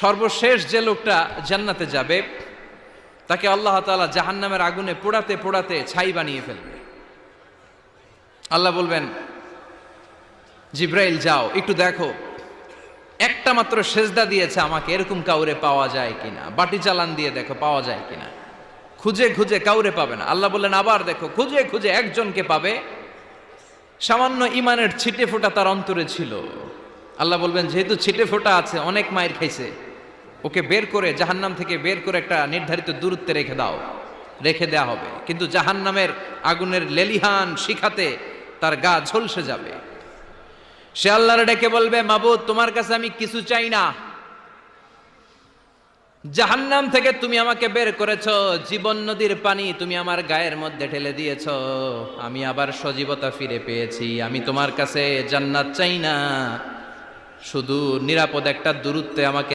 সর্বশেষ যে লোকটা জান্নাতে যাবে তাকে আল্লাহ তাআলা জাহান্নামের আগুনে পোড়াতে পোড়াতে ছাই বানিয়ে ফেলবে। আল্লাহ বলবেন, জিব্রাইল যাও একটু দেখো একটা মাত্র সেজদা দিয়েছে আমাকে, এরকম কাউরে পাওয়া যায় কিনা। বাটি চালান দিয়ে দেখো পাওয়া যায় কিনা। খুঁজে খুঁজে কাউরে পাবে না। আল্লাহ বললেন আবার দেখো, খুঁজে খুঁজে একজনকে পাবে, সামান্য ইমানের ছিটে ফোঁটা তার অন্তরে ছিল। আল্লাহ বলবেন যেহেতু ছিটে ফোঁটা আছে, অনেক মায়ের খাইছে, ওকে বের করে জাহান্নাম থেকে বের করে একটা নির্ধারিত দূরত্বে রেখে দাও। রেখে দেয়া হবে, কিন্তু জাহান্নামের আগুনের লেলিহান শিখাতে তার গা ঝলসে যাবে। সে আল্লাহর ডেকে বলবে, মাবুদ তোমার কাছে আমি কিছু চাই না, জাহান্নাম থেকে তুমি আমাকে বের করেছো, জীবন নদীর পানি তুমি আমার গায়ের মধ্যে ঢেলে দিয়েছো, আমি আবার সজীবতা ফিরে পেয়েছি। আমি তোমার কাছে জান্নাত চাই না, শুধু নিরাপদ একটা দূরত্বে আমাকে